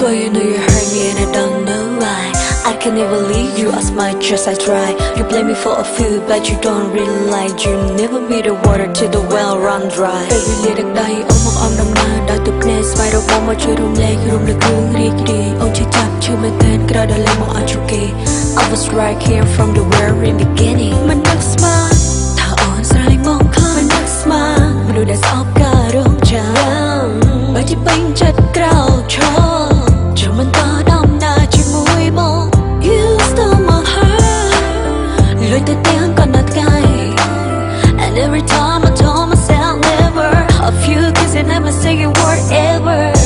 Boy, you know you hurt me and I don't know why. I can never leave you as much as I try. You blame me for a few, but you don't really like. You never be the water till the well run dry. Baby, let it die, I'm the man that the place. Why don't want much you don't like, you don't look good. Oh, you tap to me then, grab a lemon at your key. I was right here from the very beginning. My next man, ta on srai mong khan. My next man, my do that's all got on jam. But you bang chat crowd chop. Cho man ta dam na chi mui mong. You stole my heart. Lối tới tiếng còn nát gai. And every time I told myself never. A few kisses and never say a word ever.